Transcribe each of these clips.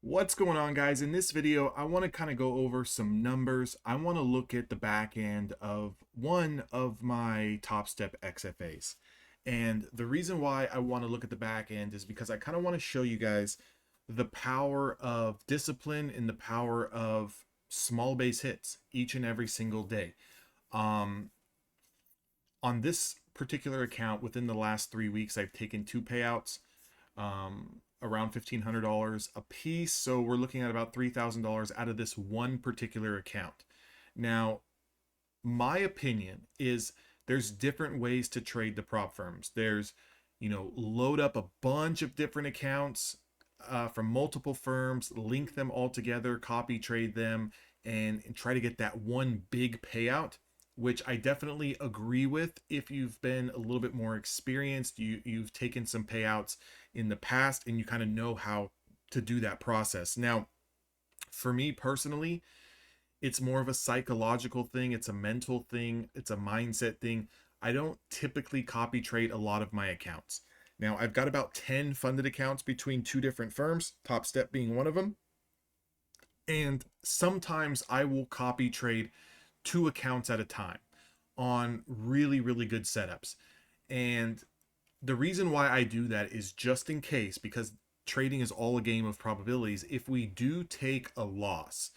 What's going on, guys? In this video, I want to kind of go over some numbers. I want to look at the back end of one of my Top Step XFAs. And the reason why I want to look at the back end is because I kind of want to show you guys the power of discipline and the power of small base hits each and every single day. Um, on this particular account, within the last 3 weeks, I've taken two payouts. Around $1,500 a piece. So we're looking at about $3,000 out of this one particular account. Now, my opinion is there's different ways to trade the prop firms. There's, load up a bunch of different accounts from multiple firms, link them all together, copy trade them, and try to get that one big payout, which I definitely agree with. If you've been a little bit more experienced, you've taken some payouts in the past and you kind of know how to do that process. Now, for me personally, it's more of a psychological thing, it's a mental thing, it's a mindset thing. I don't typically copy trade a lot of my accounts. Now, I've got about 10 funded accounts between two different firms, Top Step being one of them. And sometimes I will copy trade two accounts at a time on really, really good setups. And the reason why I do that is just in case, because trading is all a game of probabilities. If we do take a loss,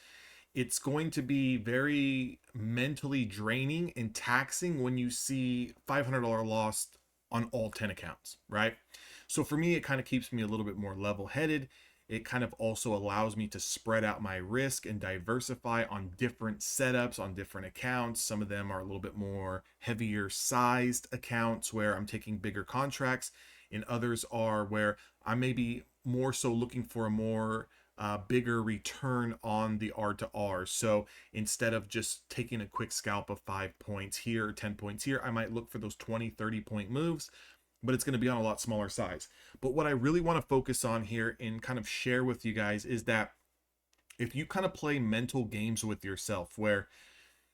it's going to be very mentally draining and taxing when you see $500 loss on all 10 accounts, right? So for me, it kind of keeps me a little bit more level-headed. It kind of also allows me to spread out my risk and diversify on different setups, on different accounts. Some of them are a little bit more heavier sized accounts where I'm taking bigger contracts, and others are where I may be more so looking for a more bigger return on the R to R. So instead of just taking a quick scalp of 5 points here or 10 points here, I might look for those 20, 30 point moves, but it's going to be on a lot smaller size. But what I really want to focus on here and kind of share with you guys is that if you kind of play mental games with yourself where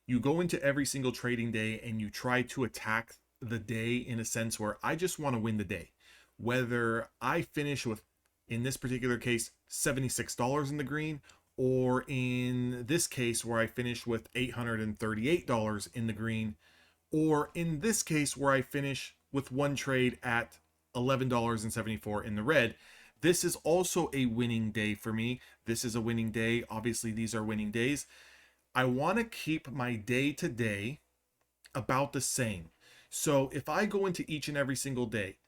you go into every single trading day and you try to attack the day in a sense where I just want to win the day, whether I finish with, in this particular case, $76 in the green, or in this case where I finish with $838 in the green, or in this case where I finish with one trade at $11.74 in the red. This is also a winning day for me. This is a winning day. Obviously, these are winning days. I want to keep my day to day about the same. So if I go into each and every single day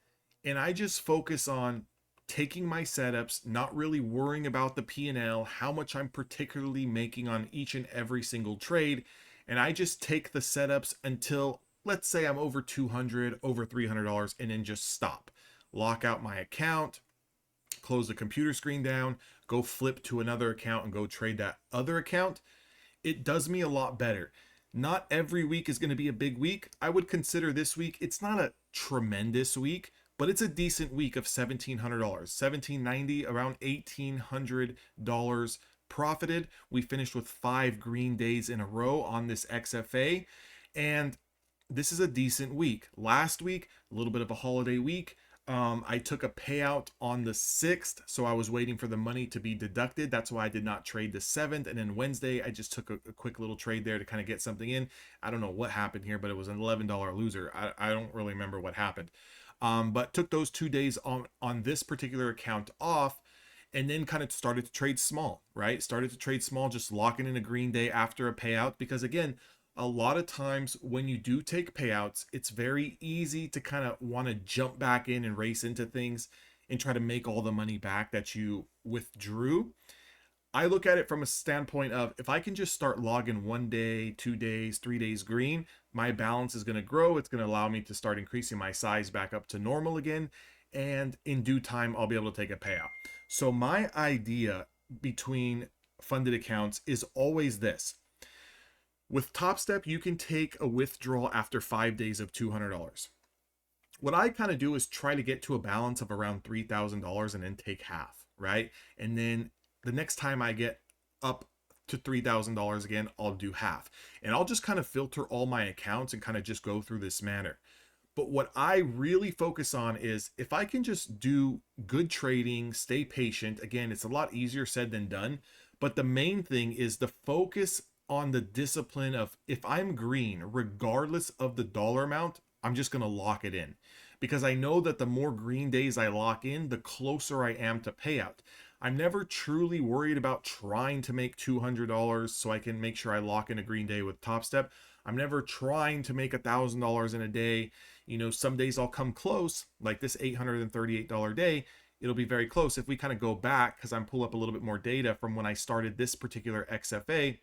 and I just focus on taking my setups, not really worrying about the P&L, how much I'm particularly making on each and every single trade, and I just take the setups until, let's say I'm over 200, over $300, and then just stop. Lock out my account, close the computer screen down, go flip to another account and go trade that other account. It does me a lot better. Not every week is going to be a big week. I would consider this week, it's not a tremendous week, but it's a decent week of $1,700, $1,790, around $1,800 profited. We finished with 5 green days in a row on this XFA, and this is a decent week. Last week, a little bit of a holiday week. I took a payout on the 6th, so I was waiting for the money to be deducted. That's why I did not trade the 7th. And then Wednesday, I just took a quick little trade there to kind of get something in. I don't know what happened here, but it was an $11 loser. I don't really remember what happened. But took those 2 days on this particular account off, and then kind of started to trade small, right? Started to trade small, just locking in a green day after a payout, because again, a lot of times when you do take payouts, it's very easy to kind of want to jump back in and race into things and try to make all the money back that you withdrew. I look at it from a standpoint of, if I can just start logging 1 day, 2 days, 3 days green, my balance is going to grow. It's going to allow me to start increasing my size back up to normal again. And in due time, I'll be able to take a payout. So my idea between funded accounts is always this. With Top Step, you can take a withdrawal after 5 days of $200. What I kind of do is try to get to a balance of around $3,000 and then take half, right? And then the next time I get up to $3,000 again, I'll do half. And I'll just kind of filter all my accounts and kind of just go through this manner. But what I really focus on is if I can just do good trading, stay patient. Again, it's a lot easier said than done. But the main thing is the focus on the discipline of if I'm green, regardless of the dollar amount, I'm just going to lock it in. Because I know that the more green days I lock in, the closer I am to payout. I'm never truly worried about trying to make $200 so I can make sure I lock in a green day with Top Step. I'm never trying to make $1,000 in a day. You know, some days I'll come close, like this $838 day. It'll be very close. If we kind of go back, because I'm pull up a little bit more data from when I started this particular XFA,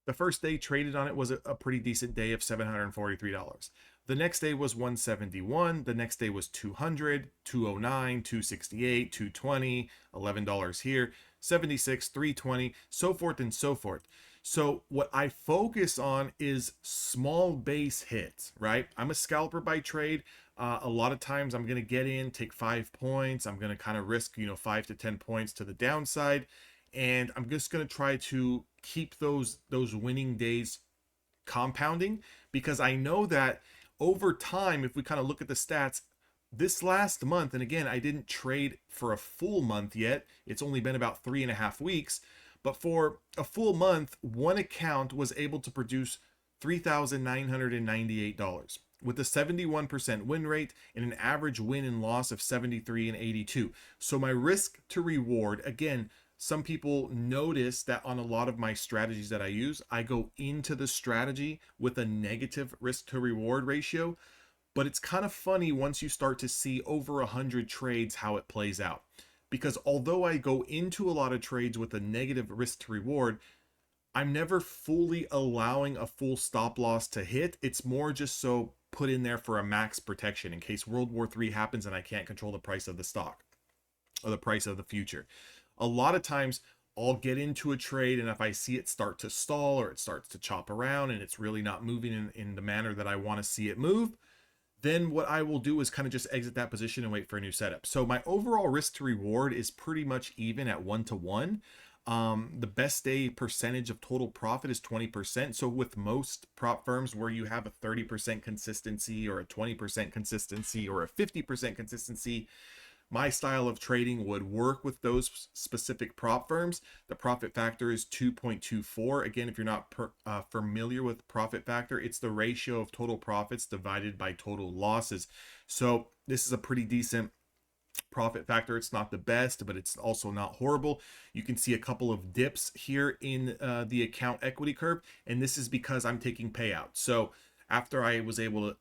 the first day traded on it was a pretty decent day of $743. The next day was 171. The next day was 200, 209, 268, 220, $11 here, 76, 320, so forth and so forth. So what I focus on is small base hits, right? I'm a scalper by trade. A lot of times I'm going to get in, take 5 points. I'm going to kind of risk, 5 to 10 points to the downside. And I'm just going to try to keep those winning days compounding, because I know that over time, if we kind of look at the stats, this last month, and again, I didn't trade for a full month yet. It's only been about 3.5 weeks. But for a full month, one account was able to produce $3,998 with a 71% win rate and an average win and loss of 73 and 82. So my risk to reward, again, some people notice that on a lot of my strategies that I use, I go into the strategy with a negative risk to reward ratio. But it's kind of funny once you start to see over 100 trades how it plays out. Because although I go into a lot of trades with a negative risk to reward, I'm never fully allowing a full stop loss to hit. It's more just so put in there for a max protection in case World War III happens and I can't control the price of the stock or the price of the future. A lot of times I'll get into a trade, and if I see it start to stall or it starts to chop around and it's really not moving in the manner that I want to see it move, then what I will do is kind of just exit that position and wait for a new setup. So my overall risk to reward is pretty much even at 1-to-1. The best day percentage of total profit is 20%. So with most prop firms where you have a 30% consistency or a 20% consistency or a 50% consistency, my style of trading would work with those specific prop firms. The profit factor is 2.24. Again, if you're not familiar with profit factor, it's the ratio of total profits divided by total losses. So this is a pretty decent profit factor. It's not the best, but it's also not horrible. You can see a couple of dips here in the account equity curve, and this is because I'm taking payouts. So after I was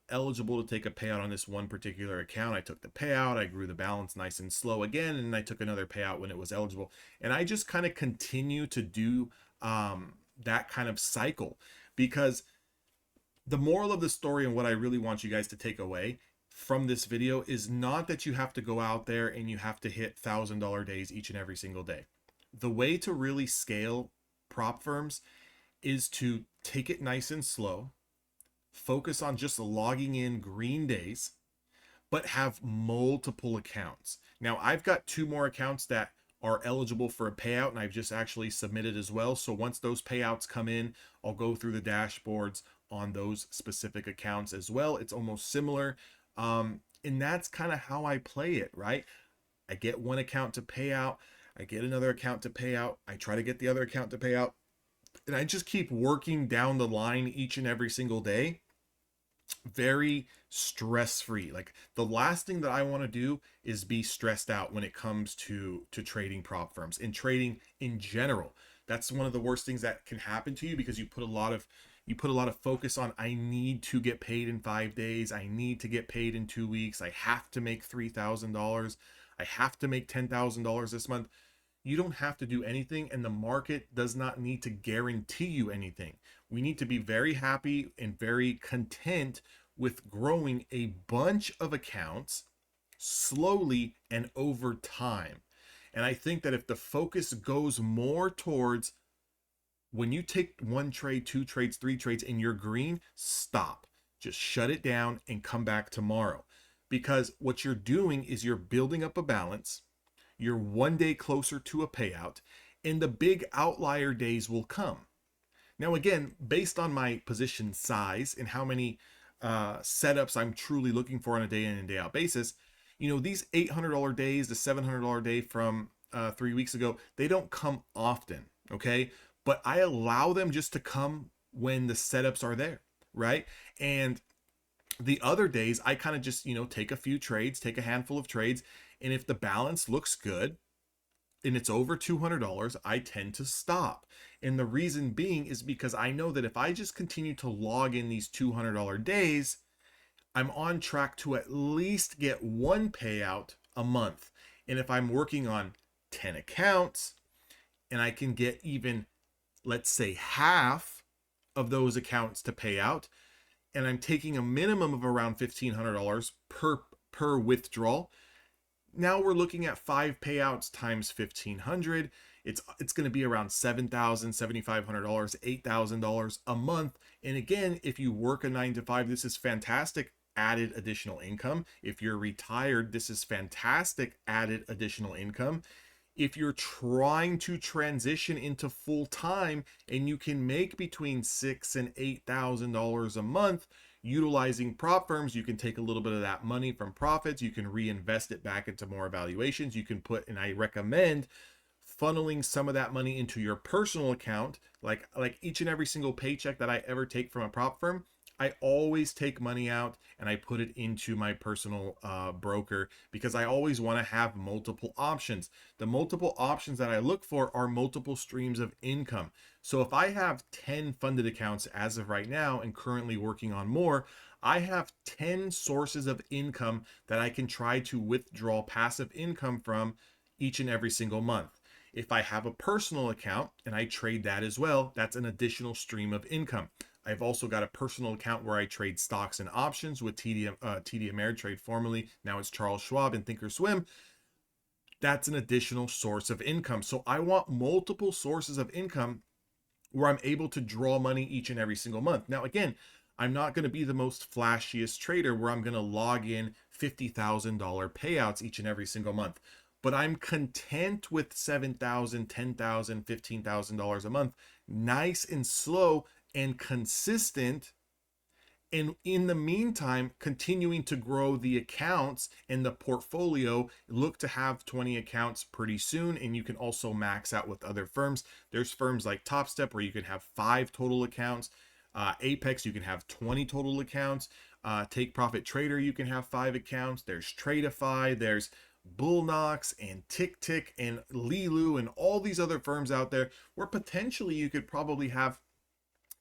eligible to take a payout on this one particular account, I took the payout, I grew the balance nice and slow again, and I took another payout when it was eligible. And I just kind of continue to do that kind of cycle, because the moral of the story and what I really want you guys to take away from this video is not that you have to go out there and you have to hit $1,000 days each and every single day. The way to really scale prop firms is to take it nice and slow, focus on just logging in green days, but have multiple accounts. Now, I've got 2 more accounts that are eligible for a payout, and I've just actually submitted as well. So once those payouts come in, I'll go through the dashboards on those specific accounts as well. It's almost similar. And that's kind of how I play it, right? I get one account to pay out, I get another account to pay out, I try to get the other account to pay out, and I just keep working down the line each and every single day. Very stress-free. Like, the last thing that I want to do is be stressed out when it comes to trading prop firms and trading in general. That's one of the worst things that can happen to you, because you put a lot of focus on, I need to get paid in 5 days, I need to get paid in 2 weeks, I have to make $3,000, I have to make $10,000 this month. You don't have to do anything, and the market does not need to guarantee you anything. We need to be very happy and very content with growing a bunch of accounts slowly and over time. And I think that if the focus goes more towards, when you take 1 trade, 2 trades, 3 trades, and you're green, stop. Just shut it down and come back tomorrow. Because what you're doing is you're building up a balance. You're 1 day closer to a payout, and the big outlier days will come. Now, again, based on my position size and how many setups I'm truly looking for on a day in and day out basis. These $800 days, the $700 day from 3 weeks ago, they don't come often, okay? But I allow them just to come when the setups are there, right? And the other days, I kind of just, take a few trades, take a handful of trades. And if the balance looks good and it's over $200, I tend to stop. And the reason being is because I know that if I just continue to log in these $200 days, I'm on track to at least get one payout a month. And if I'm working on 10 accounts and I can get even, let's say, half of those accounts to pay out, and I'm taking a minimum of around $1,500 per withdrawal, now we're looking at 5 payouts times 1,500. It's going to be around $7,000, $7,500, $8,000 a month. And again, if you work a 9 to 5, this is fantastic added additional income. If you're retired, this is fantastic added additional income. If you're trying to transition into full time and you can make between $6,000 and $8,000 a month utilizing prop firms, you can take a little bit of that money from profits, you can reinvest it back into more evaluations. You can put, and I recommend funneling some of that money into your personal account, like each and every single paycheck that I ever take from a prop firm, I always take money out and I put it into my personal broker, because I always want to have multiple options. The multiple options that I look for are multiple streams of income. So if I have 10 funded accounts as of right now and currently working on more, I have 10 sources of income that I can try to withdraw passive income from each and every single month. If I have a personal account and I trade that as well, that's an additional stream of income. I've also got a personal account where I trade stocks and options with TD Ameritrade, formerly, now it's Charles Schwab and Thinkorswim. That's an additional source of income. So I want multiple sources of income where I'm able to draw money each and every single month. Now, again, I'm not going to be the most flashiest trader where I'm going to log in $50,000 payouts each and every single month. But I'm content with $7,000, $10,000, $15,000 a month, nice and slow and consistent, and in the meantime continuing to grow the accounts and the portfolio. Look to have 20 accounts pretty soon, and you can also max out with other firms. There's firms like Top Step where you can have 5 total accounts. Apex, you can have 20 total accounts. Take Profit Trader, you can have 5 accounts. There's Tradeify, there's Bullnox and TickTick and Lilu and all these other firms out there where potentially you could probably have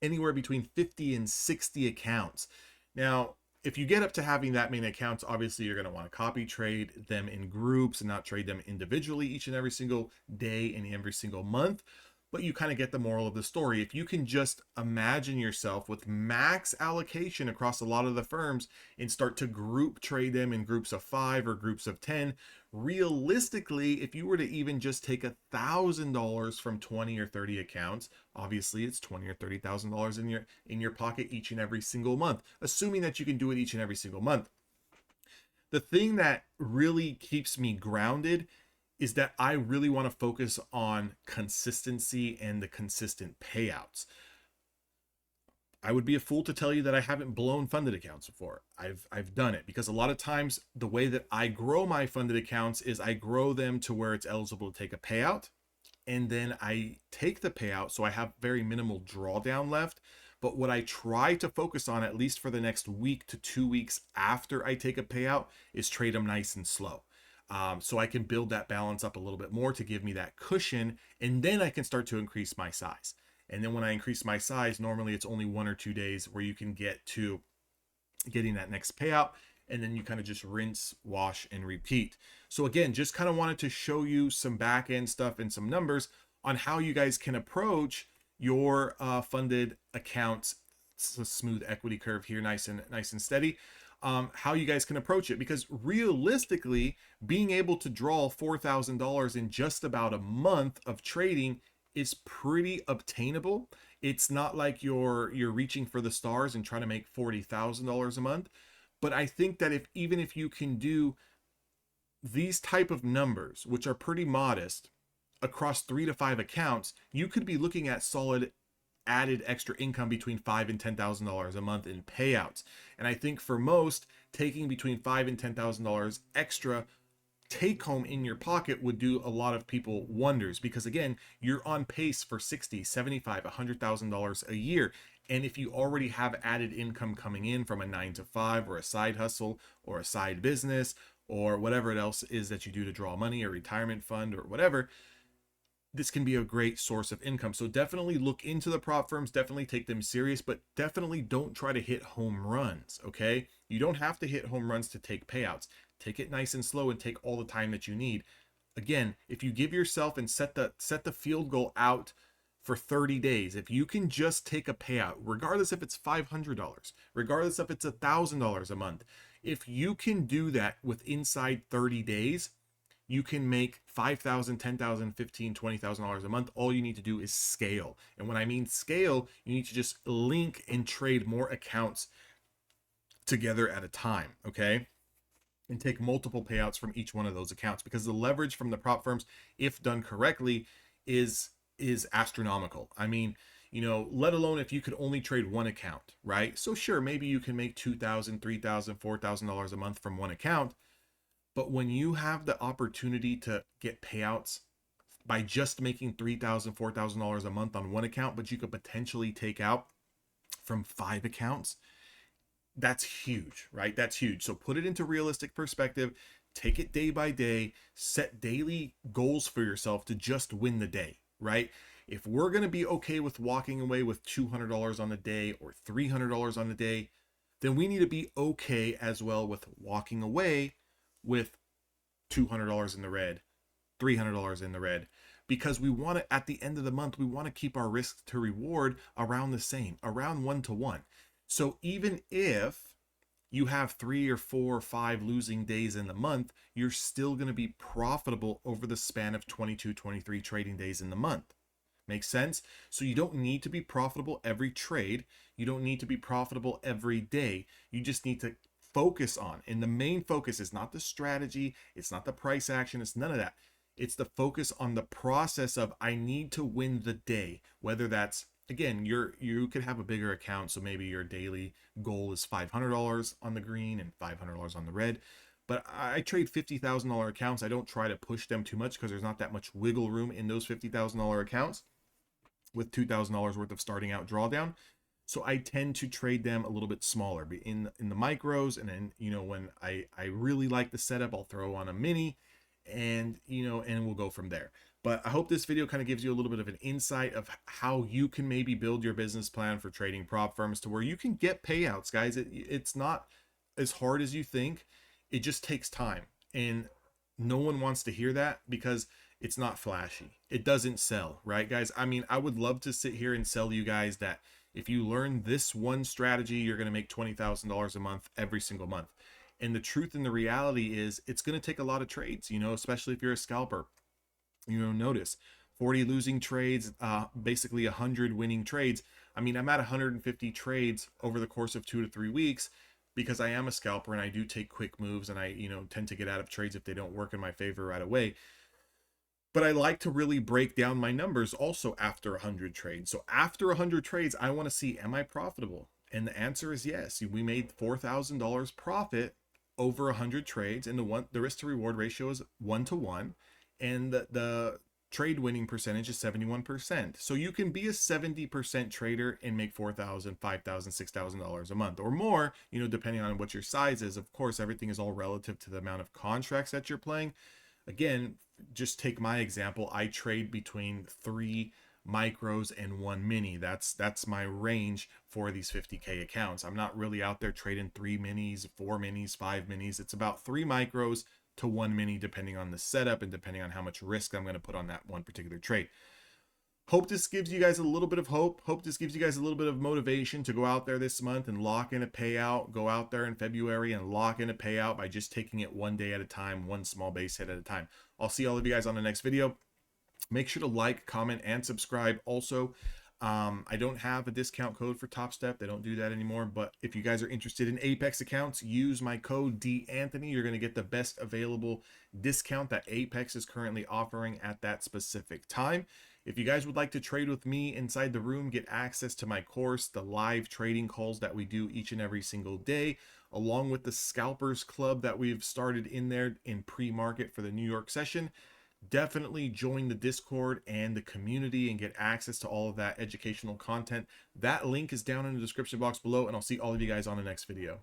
anywhere between 50 and 60 accounts. Now, if you get up to having that many accounts, obviously you're going to want to copy trade them in groups and not trade them individually each and every single day and every single month. But you kind of get the moral of the story. If you can just imagine yourself with max allocation across a lot of the firms and start to group trade them in groups of 5 or groups of 10, realistically, if you were to even just take $1,000 from 20 or 30 accounts, obviously it's $20,000 or $30,000 in your pocket each and every single month, assuming that you can do it each and every single month. The thing that really keeps me grounded is that I really want to focus on consistency and the consistent payouts. I would be a fool to tell you that I haven't blown funded accounts before. I've done it, because a lot of times the way that I grow my funded accounts is I grow them to where it's eligible to take a payout, and then I take the payout, so I have very minimal drawdown left. But what I try to focus on, at least for the next week to 2 weeks after I take a payout, is trade them nice and slow. So I can build that balance up a little bit more to give me that cushion, and then I can start to increase my size. And then when I increase my size, normally it's only 1 or 2 days where you can get to getting that next payout, and then you kind of just rinse, wash, and repeat. So again, just kind of wanted to show you some back end stuff and some numbers on how you guys can approach your funded accounts. It's a smooth equity curve here, nice and steady. How you guys can approach it, because realistically, being able to draw $4,000 in just about a month of trading is pretty obtainable. It's not like you're reaching for the stars and trying to make $40,000 a month. But I think that even if you can do these type of numbers, which are pretty modest, across 3 to 5 accounts, you could be looking at solid added extra income between $5,000 and $10,000 a month in payouts. And I think for most, taking between $5,000 and $10,000 extra take home in your pocket would do a lot of people wonders, because again, you're on pace for 60, 75, $100,000 a year. And if you already have added income coming in from a 9 to 5 or a side hustle or a side business or whatever it else is that you do to draw money, a retirement fund or whatever, this can be a great source of income. So definitely look into the prop firms, definitely take them serious, but definitely don't try to hit home runs, okay? You don't have to hit home runs to take payouts. Take it nice and slow and take all the time that you need. Again, if you give yourself and set the field goal out for 30 days, if you can just take a payout, regardless if it's $500, regardless if it's $1,000 a month, if you can do that with inside 30 days, you can make $5,000, $10,000, $15,000, $20,000 a month. All you need to do is scale. And when I mean scale, you need to just link and trade more accounts together at a time, okay? And take multiple payouts from each one of those accounts, because the leverage from the prop firms, if done correctly, is astronomical. I mean, you know, let alone if you could only trade one account, right? So sure, maybe you can make $2,000, $3,000, $4,000 a month from one account. But when you have the opportunity to get payouts by just making $3,000, $4,000 a month on one account, but you could potentially take out from 5 accounts, that's huge, right? That's huge. So put it into realistic perspective, take it day by day, set daily goals for yourself to just win the day, right? If we're going to be okay with walking away with $200 on a day or $300 on a day, then we need to be okay as well with walking away with $200 in the red, $300 in the red, because we want to, at the end of the month, we want to keep our risk to reward around the same, around 1-to-1. So even if you have 3 or 4 or 5 losing days in the month, you're still going to be profitable over the span of 22, 23 trading days in the month. Makes sense? So you don't need to be profitable every trade. You don't need to be profitable every day. You just need to focus on, and the main focus is not the strategy, it's not the price action, it's none of that. It's the focus on the process of, I need to win the day. Whether that's, again, you could have a bigger account, so maybe your daily goal is $500 on the green and $500 on the red. But I trade $50,000 accounts. I don't try to push them too much because there's not that much wiggle room in those $50,000 accounts with $2,000 worth of starting out drawdown. So I tend to trade them a little bit smaller in the micros. And then, you know, when I really like the setup, I'll throw on a mini, and, you know, and we'll go from there. But I hope this video kind of gives you a little bit of an insight of how you can maybe build your business plan for trading prop firms to where you can get payouts, guys. It's not as hard as you think. It just takes time. And no one wants to hear that because it's not flashy. It doesn't sell, right, guys? I mean, I would love to sit here and sell you guys that if you learn this one strategy, you're going to make $20,000 a month every single month. And the truth and the reality is it's going to take a lot of trades, you know, especially if you're a scalper. You know, notice 40 losing trades, basically 100 winning trades. I mean, I'm at 150 trades over the course of 2 to 3 weeks because I am a scalper and I do take quick moves, and I, you know, tend to get out of trades if they don't work in my favor right away. But I like to really break down my numbers also after 100 trades. So after 100 trades, I want to see, am I profitable? And the answer is yes. We made $4,000 profit over 100 trades, and the risk to reward ratio is 1-to-1, and the trade winning percentage is 71%. So you can be a 70% trader and make $4,000, $5,000, $6,000 a month or more, you know, depending on what your size is. Of course, everything is all relative to the amount of contracts that you're playing. Again, just take my example. I trade between 3 micros and 1 mini. That's my range for these 50K accounts. I'm not really out there trading 3 minis, 4 minis, 5 minis. It's about 3 micros to 1 mini, depending on the setup and depending on how much risk I'm going to put on that one particular trade. Hope this gives you guys a little bit of hope. Hope this gives you guys a little bit of motivation to go out there this month and lock in a payout. Go out there in February and lock in a payout by just taking it one day at a time, one small base hit at a time. I'll see all of you guys on the next video. Make sure to like, comment, and subscribe. Also, I don't have a discount code for Top Step. They don't do that anymore. But if you guys are interested in Apex accounts, use my code DAnthony. You're going to get the best available discount that Apex is currently offering at that specific time. If you guys would like to trade with me inside the room, get access to my course, the live trading calls that we do each and every single day, along with the Scalpers Club that we've started in there in pre-market for the New York session, definitely join the Discord and the community and get access to all of that educational content. That link is down in the description box below, and I'll see all of you guys on the next video.